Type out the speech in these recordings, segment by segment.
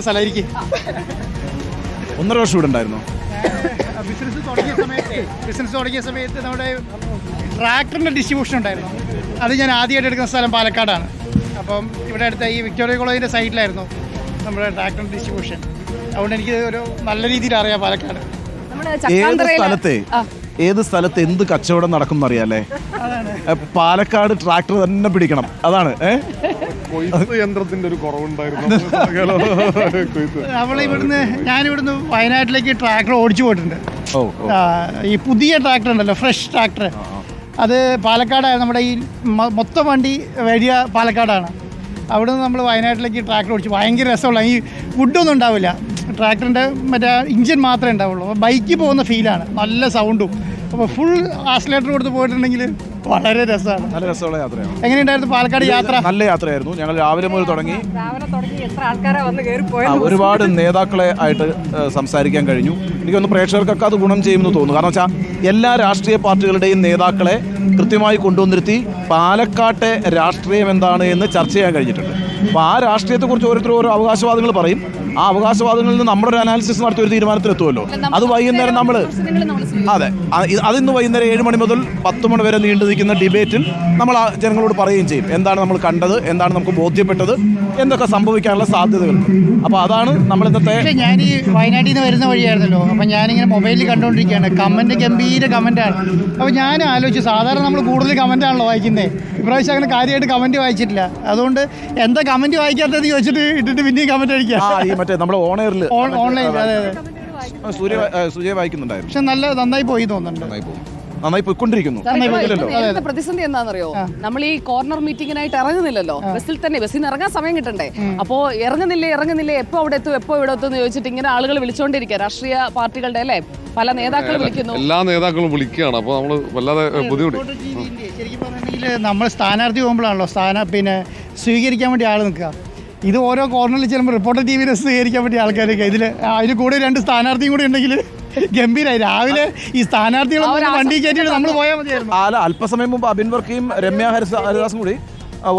സ്ഥലമായിരിക്കും. 1.5 വർഷം ഇവിടെ ഉണ്ടായിരുന്നു. ബിസിനസ് തുടങ്ങിയ സമയത്ത് നമ്മുടെ ട്രാക്ടറിൻ്റെ ഡിസ്ട്രിബ്യൂഷൻ ഉണ്ടായിരുന്നു. അത് ഞാൻ ആദ്യമായിട്ട് എടുക്കുന്ന സ്ഥലം പാലക്കാടാണ്. അപ്പം ഇവിടെ അടുത്ത ഈ വിക്ടോറിയ കോളേജിൻ്റെ സൈഡിലായിരുന്നു നമ്മുടെ ട്രാക്ടറിൻ്റെ ഡിസ്ട്രിബ്യൂഷൻ. അതുകൊണ്ട് എനിക്ക് ഒരു നല്ല രീതിയിൽ അറിയാം പാലക്കാട്. ഏത് സ്ഥലത്ത് എന്ത് കച്ചവടം നടക്കും എന്നറിയാല്ലേ. പാലക്കാട് ട്രാക്ടർ തന്നെ പിടിക്കണം. അതാണ് യന്ത്രത്തിന്റെ ഒരു കുറവുണ്ടായിരുന്നു. ഞാനിവിടുന്ന് വയനാട്ടിലേക്ക് ട്രാക്ടർ ഓടിച്ചു പോയിട്ടുണ്ട്. ഈ പുതിയ ട്രാക്ടർ ഉണ്ടല്ലോ, ഫ്രഷ് ട്രാക്ടർ, അത് പാലക്കാടാണ്. നമ്മുടെ ഈ മൊത്തം വണ്ടി വരിക പാലക്കാടാണ്. അവിടെ നിന്ന് നമ്മൾ വയനാട്ടിലേക്ക് ട്രാക്ടർ ഓടിച്ചു. ഭയങ്കര രസമുള്ള, ഈ വുഡൊന്നും ഉണ്ടാവില്ല, ട്രാക്ടറിൻ്റെ മറ്റേ ഇഞ്ചിൻ മാത്രമേ ഉണ്ടാവുള്ളൂ. ബൈക്കിൽ പോകുന്ന ഫീലാണ്, നല്ല സൗണ്ടും. അപ്പോൾ ഫുൾ ആക്സിലേറ്റർ കൊടുത്ത് പോയിട്ടുണ്ടെങ്കിൽ വളരെ രസമാണ്. നല്ല രസമുള്ള യാത്രയാണ്. എങ്ങനെയുണ്ടായിരുന്നു പാലക്കാട് യാത്ര? നല്ല യാത്രയായിരുന്നു. ഞങ്ങൾ രാവിലെ മുതൽ തുടങ്ങി. എത്ര ആൾക്കാരാ വന്ന് കയറി ഒരുപാട് നേതാക്കളെ ആയിട്ട് സംസാരിക്കാൻ കഴിഞ്ഞു. എനിക്കൊന്ന് പ്രേക്ഷകർക്കൊക്കെ അത് ഗുണം ചെയ്യുമെന്ന് തോന്നുന്നു. കാരണം വെച്ചാൽ എല്ലാ രാഷ്ട്രീയ പാർട്ടികളുടെയും നേതാക്കളെ കൃത്യമായി കൊണ്ടുവന്നിരുത്തി പാലക്കാട്ടെ രാഷ്ട്രീയം എന്താണ് എന്ന് ചർച്ച ചെയ്യാൻ കഴിഞ്ഞിട്ടുണ്ട്. അപ്പോൾ ആ രാഷ്ട്രീയത്തെക്കുറിച്ച് ഓരോരുത്തരും ഓരോ അവകാശവാദങ്ങൾ പറയും. ആ അവകാശവാദങ്ങളിൽ നിന്ന് നമ്മുടെ ഒരു അനാലിസിസ് നടത്തി ഒരു തീരുമാനത്തിലെത്തുമല്ലോ. അത് വൈകുന്നേരം അതിന്ന് വൈകുന്നേരം 7 മണി മുതൽ 10 മണി വരെ നീണ്ടു നിൽക്കുന്ന ഡിബേറ്റിൽ നമ്മൾ ആ ജനങ്ങളോട് പറയുകയും ചെയ്യും. എന്താണ് നമ്മൾ കണ്ടത്, എന്താണ് നമുക്ക് ബോധ്യപ്പെട്ടത്, എന്തൊക്കെ സംഭവിക്കാനുള്ള സാധ്യതകളുണ്ട്. അപ്പോൾ അതാണ് നമ്മൾ ഇന്നത്തെ. ഞാൻ ഈ വയനാട്ടിൽ നിന്ന് വരുന്ന വഴിയായിരുന്നല്ലോ. അപ്പം ഞാനിങ്ങനെ മൊബൈലിൽ കണ്ടുകൊണ്ടിരിക്കുകയാണ്. കമൻറ്റ് ഗംഭീര കമൻറ്റാണ്. അപ്പോൾ ഞാൻ ആലോചിച്ചു, സാധാരണ നമ്മൾ കൂടുതൽ കമൻറ്റാണല്ലോ വായിക്കുന്നത്. ഇപ്രാവശ്യം അങ്ങനെ കാര്യമായിട്ട് കമൻറ്റ് വായിച്ചിട്ടില്ല. അതുകൊണ്ട് എന്താ കമൻറ്റ് വായിക്കാത്തതെന്ന് ചോദിച്ചിട്ട് ഇട്ടിട്ട് പിന്നെയും കമൻറ്റ് അടിക്കുക. നമ്മുടെ ഓൺലൈനിൽ സൂര്യ വായിക്കുന്നുണ്ടായിരുന്നു. പക്ഷെ നന്നായി പോയി തോന്നുന്നുണ്ട്. നന്നായി പോയിക്കൊണ്ടിരിക്കുന്നു. പ്രതിസന്ധി എന്താണെന്നറിയോ, നമ്മൾ ഈ കോർണർ മീറ്റിങ്ങിനായിട്ട് ഇറങ്ങുന്നില്ലല്ലോ. ബസ്സിൽ നിന്ന് ഇറങ്ങാൻ സമയം കിട്ടണ്ടേ. അപ്പോൾ ഇറങ്ങുന്നില്ലേ, എപ്പോ അവിടെ എത്തും, എപ്പോ ഇവിടെ എത്തും എന്ന് ചോദിച്ചിട്ട് ഇങ്ങനെ ആളുകൾ വിളിച്ചോണ്ടിരിക്കുക. രാഷ്ട്രീയ പാർട്ടികളുടെ അല്ലേ പല നേതാക്കൾ വിളിക്കുന്നു. എല്ലാ നേതാക്കളും വിളിക്കുകയാണ്. അപ്പോൾ നമ്മൾ വല്ലാതെ ബുദ്ധിമുട്ടി. ശരിക്കും പറഞ്ഞിട്ടുണ്ടെങ്കിൽ നമ്മൾ സ്ഥാനാർത്ഥി പോകുമ്പോഴാണല്ലോ സ്വീകരിക്കാൻ വേണ്ടി ആൾ നിൽക്കുക. ഇത് ഓരോ കോർണറിൽ ചെല്ലുമ്പോൾ റിപ്പോർട്ടർ ടി വിയിൽ സ്വീകരിക്കാൻ പറ്റിയ ആൾക്കാരൊക്കെ അതിൽ കൂടെ 2 സ്ഥാനാർത്ഥിയും കൂടി ഉണ്ടെങ്കിൽ ഗംഭീരായി. രാവിലെ ഈ സ്ഥാനാർത്ഥികളൊന്നും വണ്ടി കയറ്റിയിട്ട് നമ്മൾ പോയാൽ മതിയായിരുന്നു. അല്പസമയം മുമ്പ് അബിൻ വർക്കിയും രമ്യ ഹരിദാസും കൂടി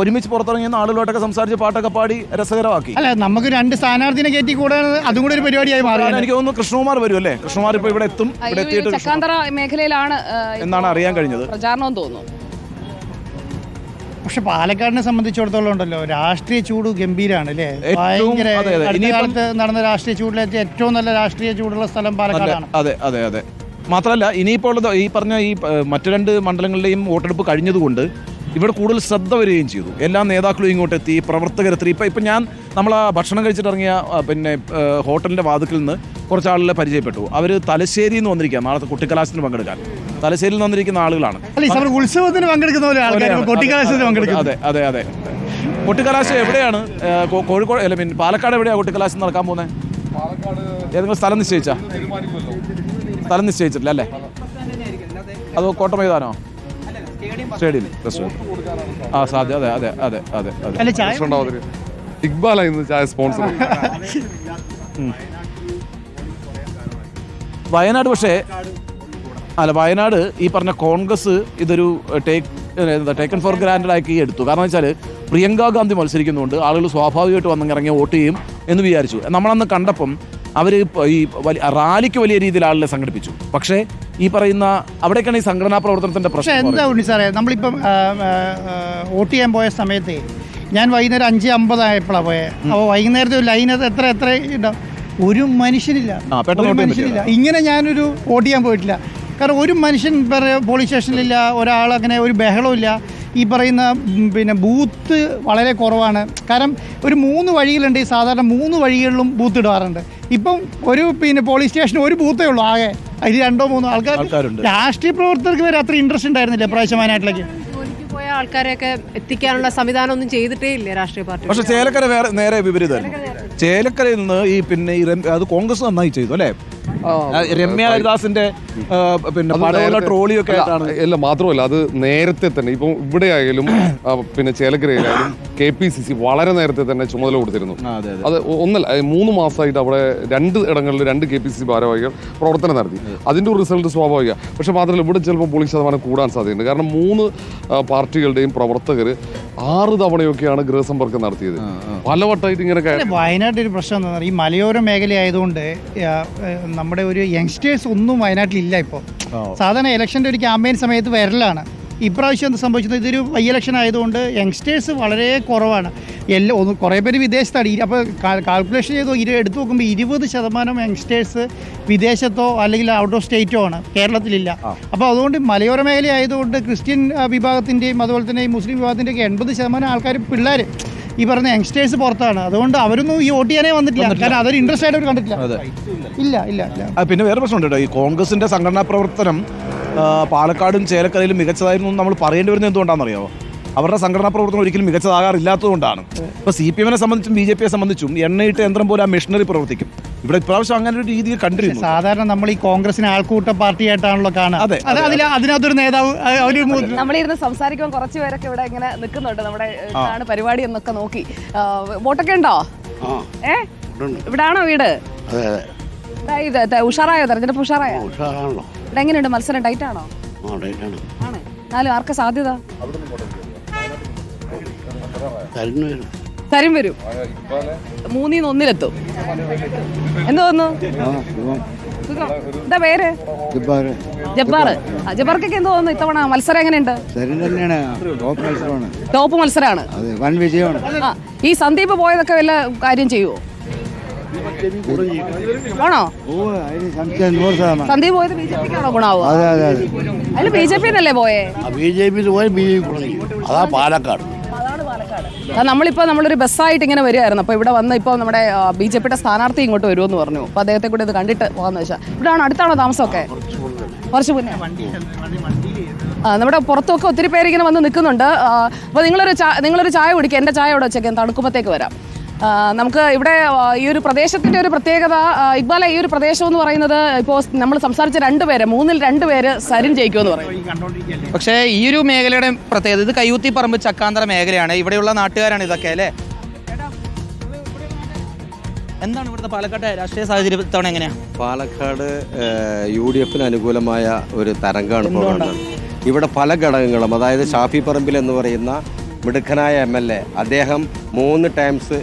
ഒരുമിച്ച് പുറത്തിറങ്ങിയ ആളുകളോട്ടൊക്കെ സംസാരിച്ച് പാട്ടൊക്കെ പാടി രസകരമാക്കി. അല്ല, നമുക്ക് 2 സ്ഥാനാർത്ഥിനെ കയറ്റി കൂടെ അതും കൂടി ഒരു പരിപാടിയായി മാറി. എനിക്ക് തോന്നുന്നു കൃഷ്ണകുമാർ വരും അല്ലേ. കൃഷ്ണകുമാർ ഇപ്പോൾ ഇവിടെ എത്തും. ഇവിടെ എത്തിയിട്ട് ചക്കാന്തറ മേഖലയിലാണ് എന്നാണ് അറിയാൻ കഴിഞ്ഞത്. പ്രചാരണം തോന്നുന്നു. പക്ഷെ പാലക്കാടിനെ സംബന്ധിച്ചിടത്തോളം ഉണ്ടല്ലോ, രാഷ്ട്രീയ ചൂട് ഗംഭീരാണ് അല്ലേ. ഭയങ്കര അടുത്ത കാലത്ത് നടന്ന രാഷ്ട്രീയ ചൂടിലെ ഏറ്റവും നല്ല രാഷ്ട്രീയ ചൂടുള്ള സ്ഥലം പാലക്കാടാണ്. അതെ. മാത്രമല്ല ഇനിയിപ്പോൾ ഈ പറഞ്ഞ ഈ മറ്റു 2 മണ്ഡലങ്ങളിലെയും വോട്ടെടുപ്പ് കഴിഞ്ഞതുകൊണ്ട് ഇവിടെ കൂടുതൽ ശ്രദ്ധ വരികയും ചെയ്തു. എല്ലാ നേതാക്കളും ഇങ്ങോട്ടെത്തി, പ്രവർത്തകരെത്തി. ഇപ്പം നമ്മൾ ആ ഭക്ഷണം കഴിച്ചിട്ടിറങ്ങിയ ഹോട്ടലിൻ്റെ വാതിക്കൽ നിന്ന് കുറച്ച് ആളുകളെ പരിചയപ്പെട്ടു. അവർ തലശ്ശേരിയിൽ നിന്ന് വന്നിരിക്കുക നാളത്തെ കുട്ടിക്കലാശത്തിന് പങ്കെടുക്കാൻ. തലശ്ശേരിയിൽ നിന്ന് വന്നിരിക്കുന്ന ആളുകളാണ്. ഉത്സവത്തിന് പങ്കെടുക്കുന്ന അതെ. കുട്ടിക്കലാശം എവിടെയാണ്? കോഴിക്കോട് അല്ല, പാലക്കാട് എവിടെയാണ് കുട്ടിക്കലാശം നടക്കാൻ പോകുന്നത്? ഏതെങ്കിലും സ്ഥലം നിശ്ചയിച്ചിട്ടില്ല അല്ലേ? അതോ കോട്ടമൈതാനോ? സ്റ്റേഡിയം സാധ്യത. അതെ. ഇക്ബാലായിരുന്നു ചായ സ്പോൺസർ. വയനാട് വയനാട് ഈ പറഞ്ഞ കോൺഗ്രസ് ഇതൊരു ടേക്കൺ ഫോർ ഗ്രാൻഡഡ് ആക്കി എടുത്തു. കാരണം വെച്ചാൽ പ്രിയങ്ക ഗാന്ധി മത്സരിക്കുന്നതുകൊണ്ട് ആളുകൾ സ്വാഭാവികമായിട്ട് വന്നിറങ്ങി വോട്ട് ചെയ്യും എന്ന് വിചാരിച്ചു. നമ്മളന്ന് കണ്ടപ്പം അവർ ഈ റാലിക്ക് വലിയ രീതിയിൽ ആളുകളെ സംഘടിപ്പിച്ചു. പക്ഷേ ഈ പറയുന്ന അവിടേക്കാണ് ഈ സംഘടനാ പ്രവർത്തനത്തിന്റെ പ്രശ്നം. എന്താ ഉണ്ണി സാറേ, നമ്മളിപ്പം വോട്ട് ചെയ്യാൻ പോയ സമയത്ത് ഞാൻ വൈകുന്നേരം 5:50 ആയപ്പോഴാണ് പോയത്. അപ്പോൾ വൈകുന്നേരത്തെ ഒരു ലൈൻ എത്ര ഉണ്ടാവും? ഒരു മനുഷ്യനില്ല. ഇങ്ങനെ ഞാനൊരു വോട്ട് ചെയ്യാൻ പോയിട്ടില്ല. കാരണം ഒരു മനുഷ്യൻ പോലീസ് സ്റ്റേഷനിലില്ല, ഒരാളങ്ങനെ ഒരു ബഹളമില്ല. ഈ പറയുന്ന ബൂത്ത് വളരെ കുറവാണ്. കാരണം ഒരു 3 വഴികളുണ്ട്. ഈ സാധാരണ 3 വഴികളിലും ബൂത്ത് ഇടാറുണ്ട്. ഇപ്പം ഒരു പോലീസ് സ്റ്റേഷന് ഒരു ബൂത്തേ ഉള്ളൂ ആകെ. അതിൽ 2-3 ആൾക്കാരുണ്ട്. രാഷ്ട്രീയ പ്രവർത്തകർക്ക് വരെ അത്ര ഇൻട്രസ്റ്റ് ഉണ്ടായിരുന്നില്ല പ്രാവശ്യം വയനാട്ടിലേക്ക്. പോയ ആൾക്കാരെയൊക്കെ എത്തിക്കാനുള്ള സംവിധാനം ഒന്നും ചെയ്തിട്ടേ ഇല്ല രാഷ്ട്രീയ പാർട്ടി. പക്ഷെ ചേലക്കര നേരെ വിപരീതമായിരുന്നു. ചേലക്കരയിൽ നിന്ന് അത് കോൺഗ്രസ് നന്നായി ചെയ്തു അല്ലേ. രമ്യ ഹരിദാസിന്റെ പിന്നെ പടമുള്ള ട്രോളിയൊക്കെ ആയിട്ടാണ്. അല്ല മാത്രമല്ല അത് നേരത്തെ തന്നെ ഇപ്പം ഇവിടെ ആയാലും പിന്നെ ചേലക്കരയിലായാലും KPCC വളരെ നേരത്തെ തന്നെ ചുമതല കൊടുത്തിരുന്നു. അത് ഒന്നല്ല 3 മാസമായിട്ട് അവിടെ 2 ഇടങ്ങളിൽ 2 KPCC ഭാരവാഹികൾ പ്രവർത്തനം നടത്തി. അതിൻ്റെ ഒരു റിസൾട്ട് സ്വാഭാവിക. പക്ഷെ മാത്രമല്ല ഇവിടെ ചിലപ്പോൾ പോളിംഗ് ശതമാനം കൂടാൻ സാധ്യതയുണ്ട്. കാരണം 3 പാർട്ടികളുടെയും പ്രവർത്തകർ 6 തവണയൊക്കെയാണ് ഗൃഹസമ്പർക്കം നടത്തിയത്. പലവട്ടമായിട്ട് ഇങ്ങനെ വയനാട്ടിൽ ഒരു പ്രശ്നം എന്താ പറയുക, ഈ മലയോര മേഖലയായതുകൊണ്ട് നമ്മുടെ ഒരു യങ്സ്റ്റേഴ്സ് ഒന്നും വയനാട്ടിലില്ല. ഇപ്പോൾ സാധാരണ ഇലക്ഷൻ്റെ ഒരു ക്യാമ്പയിൻ സമയത്ത് വരലാണ്. ഇപ്രാവശ്യം എന്ത് സംഭവിച്ചത്, ഇതൊരു ബൈ ഇലക്ഷൻ ആയതുകൊണ്ട് യങ്സ്റ്റേഴ്സ് വളരെ കുറവാണ്. കുറേ പേര് വിദേശത്താണ്. അപ്പോൾ കാൽക്കുലേഷൻ ചെയ്ത് എടുത്തു നോക്കുമ്പോൾ 20% യങ്സ്റ്റേഴ്സ് വിദേശത്തോ അല്ലെങ്കിൽ ഔട്ട് ഓഫ് സ്റ്റേറ്റോ ആണ്, കേരളത്തിലില്ല. അപ്പോൾ അതുകൊണ്ട് മലയോര മേഖല ആയതുകൊണ്ട് ക്രിസ്ത്യൻ വിഭാഗത്തിൻ്റെയും അതുപോലെ തന്നെ ഈ മുസ്ലിം വിഭാഗത്തിൻ്റെയൊക്കെ 80% ആൾക്കാർ പിള്ളേർ ഈ പറഞ്ഞ യങ്സ്റ്റേഴ്സ് പുറത്താണ്. അതുകൊണ്ട് അവരൊന്നും ഈ വോട്ട് ചെയ്യാനേ വന്നിട്ടില്ല. കാരണം അതൊരു ഇൻട്രസ്റ്റ് ആയിട്ട് അവർ കണ്ടിട്ടില്ല. ഇല്ല. പിന്നെ വേറെ പ്രശ്നമുണ്ട് കേട്ടോ, ഈ കോൺഗ്രസിന്റെ സംഘടനാ പ്രവർത്തനം പാലക്കാടും ചേലക്കരയിലും മികച്ചതായിരുന്നു നമ്മൾ പറയേണ്ടി വരുന്നത് എന്തുകൊണ്ടാണെന്നറിയാമോ? അവരുടെ സംഘടനാ പ്രവർത്തനം ഒരിക്കലും മികച്ചതാകാറില്ലാത്തതുകൊണ്ടാണ്. ഇപ്പോൾ CPM സംബന്ധിച്ചും BJP സംബന്ധിച്ചും എണ്ണയിട്ട് യന്ത്രം പോലെ ആ മെഷീനറി പ്രവർത്തിക്കും. ഇവിടെ ഇപ്രാവശ്യം അങ്ങനെ ഒരു രീതി കണ്ടിരുന്നു. സാധാരണ നമ്മൾ ഈ കോൺഗ്രസിനെ ആൾക്കൂട്ട പാർട്ടിയായിട്ടാണല്ലോ കാണുക. അതിനകത്തൊരു നേതാവ് നമ്മളിരുന്ന് സംസാരിക്കുമ്പോൾ കുറച്ച് പേരൊക്കെ ഇവിടെ ഇങ്ങനെ നിൽക്കുന്നുണ്ട്. നമ്മുടെ പരിപാടി എന്നൊക്കെ നോക്കി. വോട്ടൊക്കെ ഉണ്ടോ? ഇവിടാണോ വീട്? ഉഷാറായോ? തെരഞ്ഞെടുപ്പ് ഉഷാറായോ? ഇവിടെ എങ്ങനെയുണ്ട് മത്സരം? ടൈറ്റ് ആണോ? ആണ്. എന്നാലും ആർക്കാ സാധ്യത? തരും വരും. 3-1 എന്ത് തോന്നുന്നു? എന്താ പേര്? ജബ്ബാർ. ജബ്ബാർക്കൊക്കെ എന്ത് തോന്നുന്നു ഇത്തവണ മത്സരം എങ്ങനെയുണ്ട്? ടോപ്പ് മത്സരമാണ്. ഈ സന്ദീപ് പോയതൊക്കെ വല്ല കാര്യം ചെയ്യുവോ? ആണോ? സന്ദീപ് പോയത് BJPക്കാണോ ഗുണാവോ? അതിൽ BJP-ന്നല്ലേ പോയേ? അതാ പാലക്കാട്. നമ്മളിപ്പോൾ നമ്മളൊരു ബസ്സായിട്ട് ഇങ്ങനെ വരികയായിരുന്നു. അപ്പോൾ ഇവിടെ വന്ന് ഇപ്പോൾ നമ്മുടെ BJP-യുടെ സ്ഥാനാർത്ഥി ഇങ്ങോട്ട് വരുമെന്ന് പറഞ്ഞു. അപ്പോൾ അദ്ദേഹത്തെ കൂടെ ഇത് കണ്ടിട്ട് പോകാമെന്ന് വെച്ചാൽ. ഇവിടെയാണോ? അടുത്താണോ താമസമൊക്കെ? കുറച്ച് മുന്നേ. നമ്മുടെ പുറത്തൊക്കെ ഒത്തിരി പേര് ഇങ്ങനെ വന്ന് നിൽക്കുന്നുണ്ട്. അപ്പോൾ നിങ്ങളൊരു ചായ കുടിക്കുക. എൻ്റെ ചായ ഇവിടെ വെച്ചേക്കാം, തണുക്കുമ്പോഴത്തേക്ക് വരാം. നമുക്ക് ഇവിടെ ഈ ഒരു പ്രദേശത്തിൻ്റെ ഒരു പ്രത്യേകത, ഇക്ബാല, ഈ ഒരു പ്രദേശം എന്ന് പറയുന്നത് ഇപ്പോൾ നമ്മൾ സംസാരിച്ച 2 പേര് 3-ൽ 2 പേര് സരിൻ ജയിക്കുമെന്ന് പറയും. പക്ഷേ ഈ ഒരു മേഖലയുടെ പ്രത്യേകത, ഇത് കയ്യൂത്തി പറമ്പ് ചക്കാന്തര മേഖലയാണ്. ഇവിടെയുള്ള നാട്ടുകാരാണ് ഇതൊക്കെ അല്ലേ? എന്താണ് ഇവിടുത്തെ പാലക്കാട്ടെ രാഷ്ട്രീയ സാഹചര്യം ഇത്തവണ എങ്ങനെയാണ്? പാലക്കാട് UDF-ന് അനുകൂലമായ ഒരു തരംഗമാണ് ഇപ്പോൾ കാണുന്നത്. ഇവിടെ പല ഘടകങ്ങളും, അതായത് ഷാഫി പറമ്പിൽ എന്ന് പറയുന്ന മിടുക്കനായ MLA, അദ്ദേഹം 3 ടൈംസ്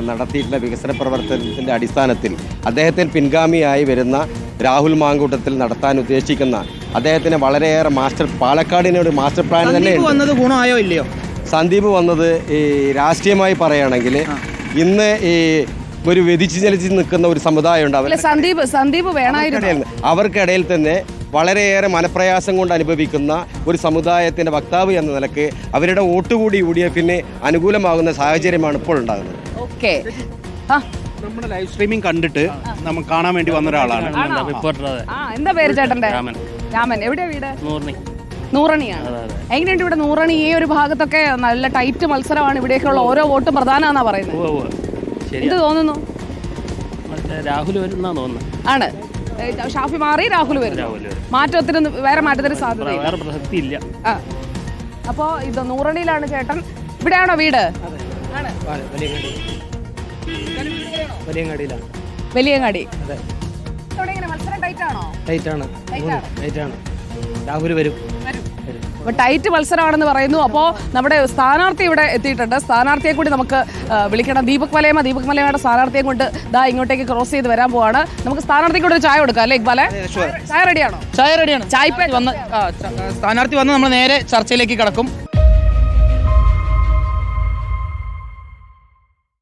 നടത്തിയിട്ടുള്ള വികസന പ്രവർത്തനത്തിൻ്റെ അടിസ്ഥാനത്തിൽ അദ്ദേഹത്തിന് പിൻഗാമിയായി വരുന്ന രാഹുൽ മാങ്കൂട്ടത്തിൽ നടത്താൻ ഉദ്ദേശിക്കുന്ന അദ്ദേഹത്തിന് വളരെയേറെ പാലക്കാടിനൊരു മാസ്റ്റർ പ്ലാൻ തന്നെ വന്നത് ഗുണമായോ ഇല്ലയോ? സന്ദീപ് വന്നത് ഈ രാഷ്ട്രീയമായി പറയുകയാണെങ്കിൽ ഇന്ന് ഈ ഒരു വ്യതിച്ച് ചലിച്ച് നിൽക്കുന്ന ഒരു സമുദായം ഉണ്ട്. സന്ദീപ് വേണമായിരുന്നു. അവർക്കിടയിൽ തന്നെ വളരെയേറെ മനപ്രയാസം കൊണ്ട് അനുഭവിക്കുന്ന ഒരു സമുദായത്തിൻ്റെ വക്താവ് എന്ന നിലക്ക് അവരുടെ വോട്ട് കൂടി UDF-ന് അനുകൂലമാകുന്ന സാഹചര്യമാണ് ഇപ്പോൾ ഉണ്ടാകുന്നത്. ഓക്കെ, നമ്മുടെ ലൈവ് സ്ട്രീമിംഗ് കണ്ടിട്ട് നമുക്ക് കാണാൻ വേണ്ടി വന്ന ഒരാളാണ്. എന്താ പേര് ചേട്ടൻ്റെ? രാമൻ. എവിടെയാ വീട്? നൂറണിയാണ്. എങ്ങനെയുണ്ട് ഇവിടെ നൂറണി? ഈ ഒരു ഭാഗത്തൊക്കെ നല്ല ടൈറ്റ് മത്സരമാണ്. ഇവിടേക്കുള്ള ഓരോ വോട്ടും പ്രധാനമാണെന്നാ പറയുന്നത്. എന്ത് തോന്നുന്നു? രാഹുൽ വരുന്നാ തോന്നുന്നു. ആണ്. ഷാഫി മാറി രാഹുൽ വരും. മാറ്റത്തിന് വേറെ മാറ്റത്തിന് സാധ്യത പ്രസക്തിയില്ല. അപ്പോ ഇത് നൂറണിയിലാണ് ചേട്ടൻ. ഇവിടെയാണോ വീട്? വലിയങ്ങാടി. മത്സരം ടൈറ്റ് ആണോ? രാഹുൽ വരും. അപ്പോൾ ടൈറ്റ് മത്സരമാണെന്ന് പറയുന്നു. അപ്പോൾ നമ്മുടെ സ്ഥാനാർത്ഥി ഇവിടെ എത്തിയിട്ടുണ്ട്. സ്ഥാനാർത്ഥിയെ കൂടി നമുക്ക് വിളിക്കണം. ദീപക് മലയമ്മയുടെ സ്ഥാനാർത്ഥിയെ കൊണ്ട് ഇങ്ങോട്ടേക്ക് ക്രോസ് ചെയ്ത് വരാൻ പോവാണ്. നമുക്ക് സ്ഥാനാർത്ഥിക്ക് കൂടെ ഒരു ചായ കൊടുക്കാം അല്ലേ ഇക്ബാലെ? ചായ റെഡിയാണോ? ചായ റെഡിയാണ്. സ്ഥാനാർത്ഥി വന്ന് നമ്മൾ നേരെ ചർച്ചയിലേക്ക് കടക്കും.